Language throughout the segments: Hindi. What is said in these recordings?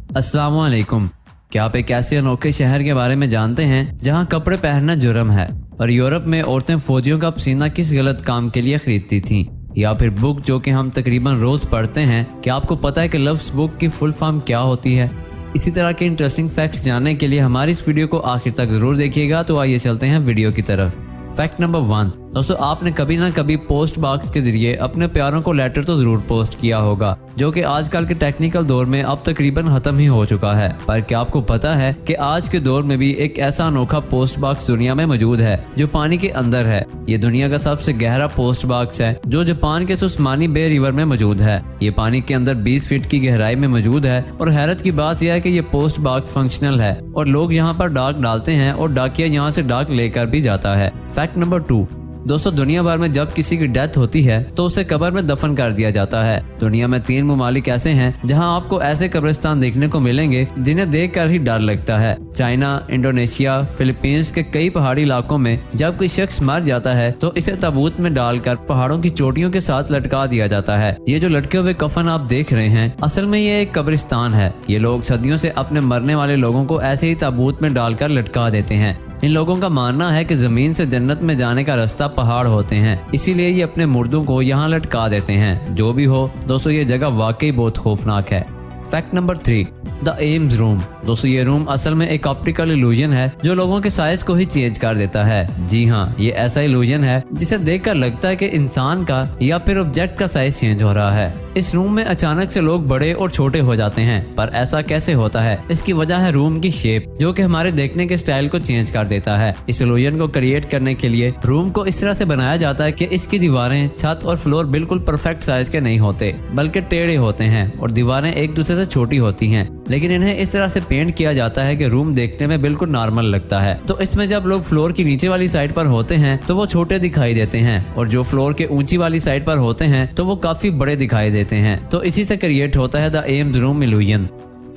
अस्सलामुअलैकुम। क्या आप एक ऐसे अनोखे शहर के बारे में जानते हैं जहां कपड़े पहनना जुर्म है और यूरोप में औरतें फौजियों का पसीना किस गलत काम के लिए खरीदती थीं? या फिर बुक जो कि हम तकरीबन रोज पढ़ते हैं, क्या आपको पता है कि लफ्ज़ बुक की फुल फॉर्म क्या होती है? इसी तरह के इंटरेस्टिंग फैक्ट्स जानने के लिए हमारी इस वीडियो को आखिर तक जरूर देखिएगा। तो आइए चलते हैं वीडियो की तरफ। Fact number 1। दोस्तों, आपने कभी ना कभी पोस्ट बॉक्स के जरिए अपने प्यारों को लेटर तो जरूर पोस्ट किया होगा, जो कि आजकल के टेक्निकल दौर में अब तकरीबन खत्म ही हो चुका है। पर क्या आपको पता है कि आज के दौर में भी एक ऐसा अनोखा पोस्ट बॉक्स दुनिया में मौजूद है जो पानी के अंदर है। ये दुनिया का सबसे गहरा पोस्ट बॉक्स है जो जापान के सुस्मानी बे रिवर में मौजूद है। ये पानी के अंदर 20 फीट की गहराई में मौजूद है और हैरत की बात यह है कि ये पोस्ट बॉक्स फंक्शनल है और लोग यहाँ पर डाक डालते हैं और डाकिया यहाँ से डाक लेकर भी जाता है। Fact number 2। दोस्तों, दुनिया भर में जब किसी की डेथ होती है तो उसे कब्र में दफन कर दिया जाता है। दुनिया में 3 ममालिक ऐसे हैं जहां आपको ऐसे कब्रिस्तान देखने को मिलेंगे जिन्हें देखकर ही डर लगता है। चाइना, इंडोनेशिया, फिलीपींस के कई पहाड़ी इलाकों में जब कोई शख्स मर जाता है तो इसे ताबूत में डालकर पहाड़ों की चोटियों के साथ लटका दिया जाता है। ये जो लटके हुए कफन आप देख रहे हैं, असल में ये एक कब्रिस्तान है। ये लोग सदियों से अपने मरने वाले लोगों को ऐसे ही ताबूत में डालकर लटका देते हैं। इन लोगों का मानना है कि जमीन से जन्नत में जाने का रास्ता पहाड़ होते हैं, इसीलिए ये अपने मुर्दों को यहाँ लटका देते हैं। जो भी हो दोस्तों, ये जगह वाकई बहुत खौफनाक है। Fact number 3। The AIIMS room. दोस्तों, ये रूम असल में एक ऑप्टिकल इल्यूजन है जो लोगों के साइज को ही चेंज कर देता है। जी हाँ, ये ऐसा इल्यूजन है जिसे देखकर लगता है कि इंसान का या फिर ऑब्जेक्ट का साइज चेंज हो रहा है। इस रूम में अचानक से लोग बड़े और छोटे हो जाते हैं। पर ऐसा कैसे होता है? इसकी वजह है रूम की शेप, जो कि हमारे देखने के स्टाइल को चेंज कर देता है। इस इल्यूजन को क्रिएट करने के लिए रूम को इस तरह से बनाया जाता है कि इसकी दीवारें, छत और फ्लोर बिल्कुल परफेक्ट साइज के नहीं होते, बल्कि टेढ़े होते हैं और दीवारें एक दूसरे से छोटी होती हैं। लेकिन इन्हें इस तरह से पेंट किया जाता है कि रूम देखने में बिल्कुल नॉर्मल लगता है। तो इसमें जब लोग फ्लोर की नीचे वाली साइड पर होते हैं तो वो छोटे दिखाई देते हैं, और जो फ्लोर के ऊंची वाली साइड पर होते हैं तो वो काफी बड़े दिखाई देते हैं। तो इसी से क्रिएट होता है the AIIMS room illusion.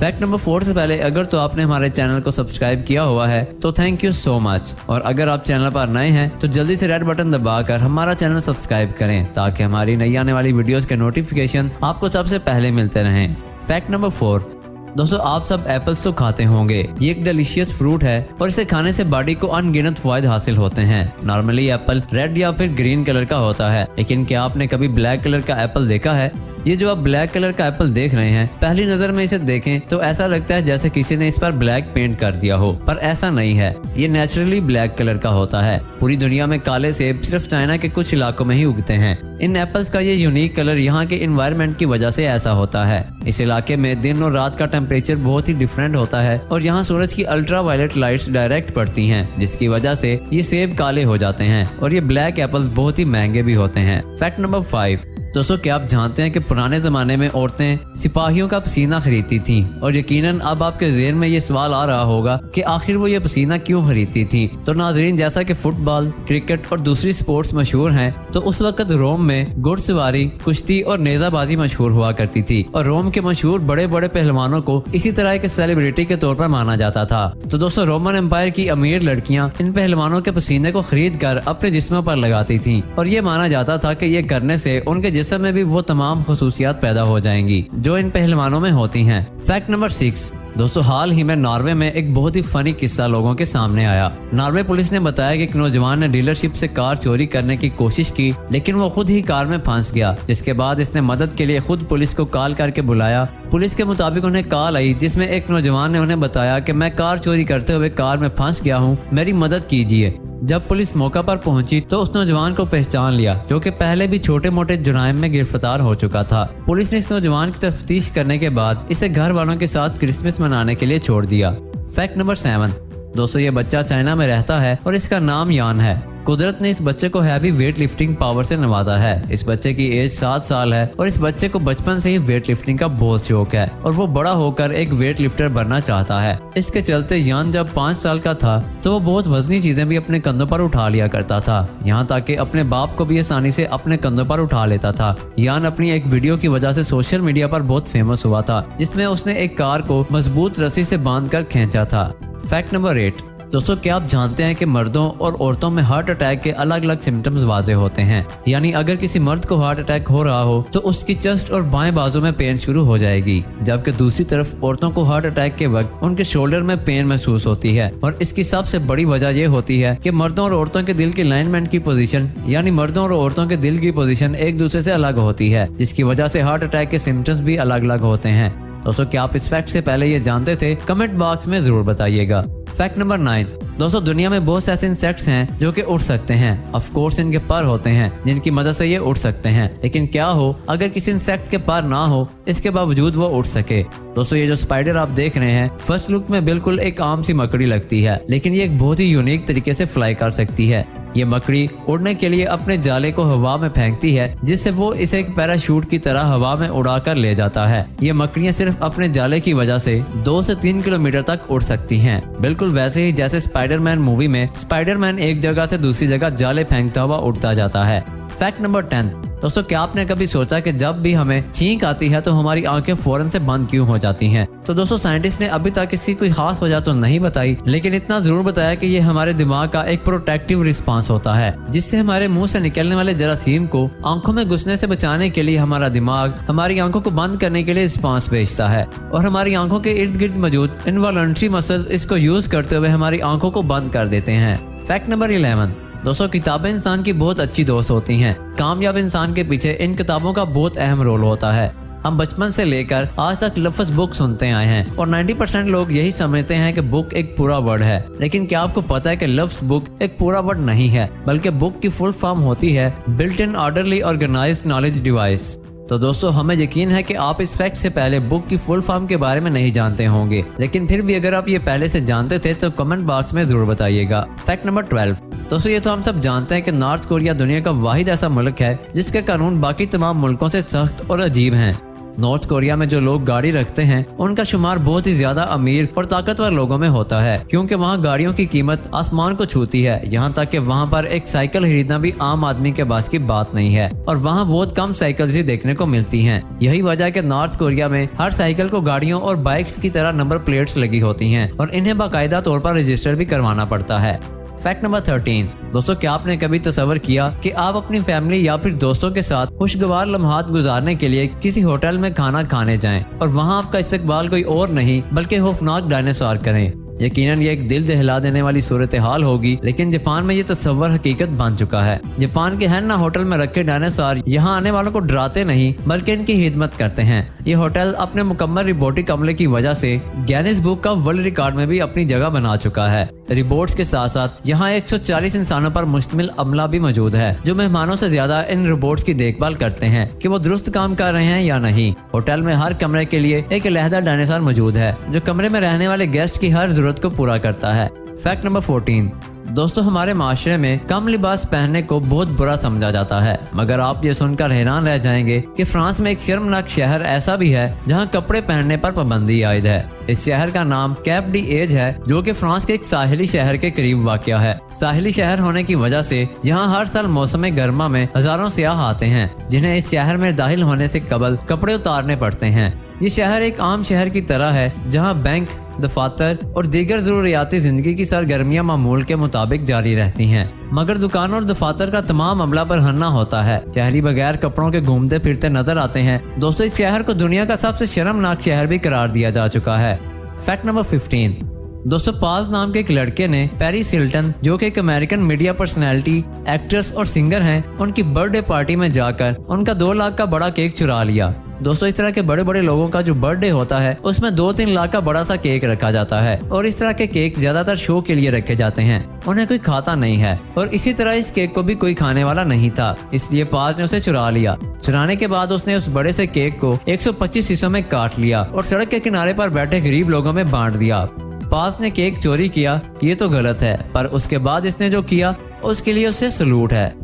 Fact number 4 से पहले अगर तो आपने हमारे चैनल को सब्सक्राइब किया हुआ है तो थैंक यू सो मच, और अगर आप चैनल पर नए हैं तो जल्दी से रेड बटन दबाकर हमारा चैनल सब्सक्राइब करें ताकि हमारी नई आने वाली वीडियोस के नोटिफिकेशन आपको सबसे पहले मिलते रहें। Fact number 4। दोस्तों, आप सब एप्पल्स तो खाते होंगे। ये एक डिलीशियस फ्रूट है और इसे खाने से बॉडी को अनगिनत फायदे हासिल होते हैं। नॉर्मली एप्पल रेड या फिर ग्रीन कलर का होता है, लेकिन क्या आपने कभी ब्लैक कलर का एप्पल देखा है? ये जो आप ब्लैक कलर का एप्पल देख रहे हैं, पहली नजर में इसे देखें तो ऐसा लगता है जैसे किसी ने इस पर ब्लैक पेंट कर दिया हो, पर ऐसा नहीं है। ये नेचुरली ब्लैक कलर का होता है। पूरी दुनिया में काले सेब सिर्फ चाइना के कुछ इलाकों में ही उगते हैं। इन एप्पल्स का ये यूनिक कलर यहाँ के एनवायरनमेंट की वजह से ऐसा होता है। इस इलाके में दिन और रात का टेम्परेचर बहुत ही डिफरेंट होता है और यहाँ सूरज की अल्ट्रा वायलेट लाइट्स डायरेक्ट पड़ती हैं, जिसकी वजह से ये सेब काले हो जाते हैं और ये ब्लैक एप्पल्स बहुत ही महंगे भी होते हैं। Fact number 5। दोस्तों, क्या आप जानते हैं कि पुराने जमाने में औरतें सिपाहियों का पसीना खरीदती थीं? और यकीनन अब आपके ज़हन में ये सवाल आ रहा होगा कि आखिर वो ये पसीना क्यों खरीदती थी। तो नाजरीन, जैसा कि फुटबॉल, क्रिकेट और दूसरी स्पोर्ट्स मशहूर हैं, तो उस वक्त रोम में घुड़सवारी, कुश्ती और नेजाबाजी मशहूर हुआ करती थी और रोम के मशहूर बड़े बड़े पहलवानों को इसी तरह के सेलिब्रिटी के तौर पर माना जाता था। तो दोस्तों, रोमन एम्पायर की अमीर लड़कियां इन पहलवानों के पसीने को खरीद कर अपने जिस्मों पर लगाती थी और ये माना जाता था कि ये करने से उनके जिस्म में भी वो तमाम खसूसियात पैदा हो जाएंगी जो इन पहलवानों में होती हैं। Fact number 6। दोस्तों, हाल ही में नॉर्वे में एक बहुत ही फनी किस्सा लोगों के सामने आया। नॉर्वे पुलिस ने बताया कि एक नौजवान ने डीलरशिप से कार चोरी करने की कोशिश की, लेकिन वो खुद ही कार में फंस गया, जिसके बाद इसने मदद के लिए खुद पुलिस को कॉल करके बुलाया। पुलिस के मुताबिक उन्हें कॉल आई जिसमें एक नौजवान ने उन्हें बताया कि मैं कार चोरी करते हुए कार में फंस गया हूँ, मेरी मदद कीजिए। जब पुलिस मौका पर पहुंची तो उस नौजवान को पहचान लिया, जो कि पहले भी छोटे मोटे जुर्म में गिरफ्तार हो चुका था। पुलिस ने इस नौजवान की तफ्तीश करने के बाद इसे घर वालों के साथ क्रिसमस मनाने के लिए छोड़ दिया। Fact number 7। दोस्तों, ये बच्चा चाइना में रहता है और इसका नाम यान है। कुदरत ने इस बच्चे को हैवी वेट लिफ्टिंग पावर से नवाजा है। इस बच्चे की एज 7 साल है और इस बच्चे को बचपन से ही वेट लिफ्टिंग का बहुत शौक है और वो बड़ा होकर एक वेट लिफ्टर बनना चाहता है। इसके चलते यान जब 5 साल का था तो वो बहुत वजनी चीजें भी अपने कंधों पर उठा लिया करता था, यहाँ तक कि अपने बाप को भी आसानी से अपने कंधों पर उठा लेता था। यान अपनी एक वीडियो की वजह से सोशल मीडिया पर बहुत फेमस हुआ था, जिसमें उसने एक कार को मजबूत रस्सी से बांधकर खींचा था। Fact number 8। दोस्तों क्या आप जानते हैं कि मर्दों और औरतों में हार्ट अटैक के अलग अलग सिम्टम्स वाजे होते हैं। यानी अगर किसी मर्द को हार्ट अटैक हो रहा हो तो उसकी चेस्ट और बाएं बाजू में पेन शुरू हो जाएगी, जबकि दूसरी तरफ औरतों को हार्ट अटैक के वक्त उनके शोल्डर में पेन महसूस होती है। और इसकी सबसे बड़ी वजह यह होती है कि मर्दों और औरतों के दिल की अलाइनमेंट की पोजीशन, यानी मर्दों और औरतों के दिल की पोजीशन एक दूसरे से अलग होती है, जिसकी वजह से हार्ट अटैक के सिम्टम्स भी अलग अलग होते हैं। दोस्तों क्या आप इस फैक्ट से पहले ये जानते थे? कमेंट बॉक्स में जरूर बताइएगा। Fact number 9। दोस्तों दुनिया में बहुत से ऐसे इंसेक्ट्स हैं जो कि उड़ सकते हैं। ऑफ कोर्स इनके पर होते हैं जिनकी मदद से ये उड़ सकते हैं, लेकिन क्या हो अगर किसी इंसेक्ट के पर ना हो, इसके बावजूद वो उड़ सके। दोस्तों ये जो स्पाइडर आप देख रहे हैं फर्स्ट लुक में बिल्कुल एक आम सी मकड़ी लगती है, लेकिन ये एक बहुत ही यूनिक तरीके से फ्लाई कर सकती है। ये मकड़ी उड़ने के लिए अपने जाले को हवा में फेंकती है, जिससे वो इसे एक पैराशूट की तरह हवा में उड़ाकर ले जाता है। ये मकड़ियां सिर्फ अपने जाले की वजह से 2 से 3 किलोमीटर तक उड़ सकती हैं, बिल्कुल वैसे ही जैसे स्पाइडरमैन मूवी में स्पाइडरमैन एक जगह से दूसरी जगह जाले फेंकता हुआ उड़ता जाता है। Fact number 10। दोस्तों क्या आपने कभी सोचा कि जब भी हमें छींक आती है तो हमारी आंखें फौरन से बंद क्यों हो जाती हैं? तो दोस्तों साइंटिस्ट ने अभी तक इसकी कोई खास वजह तो नहीं बताई, लेकिन इतना जरूर बताया कि ये हमारे दिमाग का एक प्रोटेक्टिव रिस्पांस होता है, जिससे हमारे मुंह से निकलने वाले जरासीम को आंखों में घुसने से बचाने के लिए हमारा दिमाग हमारी आंखों को बंद करने के लिए रिस्पांस भेजता है, और हमारी आंखों के इर्द गिर्द मौजूद इनवॉलंटरी मसल्स इसको यूज करते हुए हमारी आंखों को बंद कर देते हैं। Fact number 11। दोस्तों किताबें इंसान की बहुत अच्छी दोस्त होती हैं। कामयाब इंसान के पीछे इन किताबों का बहुत अहम रोल होता है। हम बचपन से लेकर आज तक लफ्ज बुक सुनते आए हैं और 90% लोग यही समझते हैं कि बुक एक पूरा वर्ड है, लेकिन क्या आपको पता है कि लफ्ज बुक एक पूरा वर्ड नहीं है, बल्कि बुक की फुल फॉर्म होती है built in orderly organised knowledge device. तो दोस्तों हमें यकीन है कि आप इस फैक्ट से पहले बुक की फुल फॉर्म के बारे में नहीं जानते होंगे, लेकिन फिर भी अगर आप ये पहले से जानते थे तो कमेंट बॉक्स में जरूर बताइएगा। Fact number 12। दोस्तों ये तो हम सब जानते हैं कि नॉर्थ कोरिया दुनिया का वाहिद ऐसा मुल्क है जिसके कानून बाकी तमाम मुल्कों से सख्त और अजीब हैं। नॉर्थ कोरिया में जो लोग गाड़ी रखते हैं उनका शुमार बहुत ही ज्यादा अमीर और ताकतवर लोगों में होता है, क्योंकि वहाँ गाड़ियों की कीमत आसमान को छूती है। यहाँ तक कि वहाँ पर एक साइकिल खरीदना भी आम आदमी के पास की बात नहीं है, और वहाँ बहुत कम साइकिल ही देखने को मिलती हैं। यही वजह है कि नॉर्थ कोरिया में हर साइकिल को गाड़ियों और बाइक्स की तरह नंबर प्लेट्स लगी होती हैं और इन्हें बाकायदा तौर पर रजिस्टर भी करवाना पड़ता है। Fact number 13। दोस्तों क्या आपने कभी तस्वर किया कि आप अपनी फैमिली या फिर दोस्तों के साथ खुशगवार लम्हात गुजारने के लिए किसी होटल में खाना खाने जाएं और वहां आपका इस्तकबाल कोई और नहीं बल्कि खौफनाक डायनासोर करें? यकीनन ये एक दिल दहला देने वाली सूरत हाल होगी, लेकिन जापान में ये तस्वर हकीकत बन चुका है। जापान के हैना होटल में रखे डायनासोर यहाँ आने वालों को डराते नहीं बल्कि इनकी खिदमत करते हैं। ये होटल अपने मुकम्मल रोबोटिक अमले की वजह से गिनीज बुक का वर्ल्ड रिकॉर्ड में भी अपनी जगह बना चुका है। रिपोर्ट्स के साथ साथ यहाँ 140 इंसानों पर मुश्तमिल अमला भी मौजूद है जो मेहमानों से ज्यादा इन रोबोट्स की देखभाल करते हैं कि वो दुरुस्त काम कर रहे हैं या नहीं। होटल में हर कमरे के लिए एक अलहदा डायनासोर मौजूद है जो कमरे में रहने वाले गेस्ट की हर जरूरत को पूरा करता है। Fact number 14। दोस्तों हमारे माशरे में कम लिबास पहनने को बहुत बुरा समझा जाता है, मगर आप ये सुनकर हैरान रह जाएंगे कि फ्रांस में एक शर्मनाक शहर ऐसा भी है जहां कपड़े पहनने पर पाबंदी आयद है। इस शहर का नाम कैप डी एज है, जो कि फ्रांस के एक साहिली शहर के करीब वाक़या है। साहिली शहर होने की वजह से यहाँ हर साल मौसम गर्मा में हजारों सियाह आते हैं जिन्हें इस शहर में दाखिल होने से कबल कपड़े उतारने पड़ते हैं। ये शहर एक आम शहर की तरह है जहाँ बैंक, दफातर और दीगर जरूरियाती जिंदगी की सरगर्मियां मामूल के मुताबिक जारी रहती हैं, मगर दुकानों और दफातर का तमाम अमला पर हन्ना होता है। शहरी बगैर कपड़ों के घूमते फिरते नजर आते हैं। दोस्तों इस शहर को दुनिया का सबसे शर्मनाक शहर भी करार दिया जा चुका है। Fact number 15। दोस्तों पाज नाम के एक लड़के ने पेरिस हिल्टन, जो कि एक अमेरिकन मीडिया पर्सनैलिटी, एक्ट्रेस और सिंगर हैं, उनकी बर्थडे पार्टी में जाकर उनका 2 लाख का बड़ा केक चुरा लिया। दोस्तों इस तरह के बड़े बड़े लोगों का जो बर्थडे होता है उसमें 2-3 लाख का बड़ा सा केक रखा जाता है, और इस तरह के केक ज्यादातर शो के लिए रखे जाते हैं, उन्हें कोई खाता नहीं है। और इसी तरह इस केक को भी कोई खाने वाला नहीं था, इसलिए पाज ने उसे चुरा लिया। चुराने के बाद उसने उस बड़े से केक को 125 हिस्सों में काट लिया और सड़क के किनारे पर बैठे गरीब लोगों में बांट दिया। पाज ने केक चोरी किया, ये तो गलत है, पर उसके बाद इसने जो किया उसके लिए उसे सलूट है।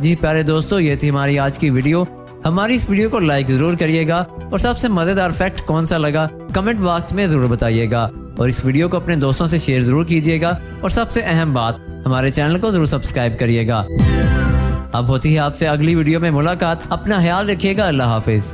जी प्यारे दोस्तों, ये थी हमारी आज की वीडियो। हमारी इस वीडियो को लाइक जरूर करिएगा और सबसे मजेदार फैक्ट कौन सा लगा कमेंट बॉक्स में जरूर बताइएगा, और इस वीडियो को अपने दोस्तों से शेयर जरूर कीजिएगा, और सबसे अहम बात हमारे चैनल को जरूर सब्सक्राइब करिएगा। अब होती है आपसे अगली वीडियो में मुलाकात। अपना ख्याल रखिएगा। अल्लाह हाफिज।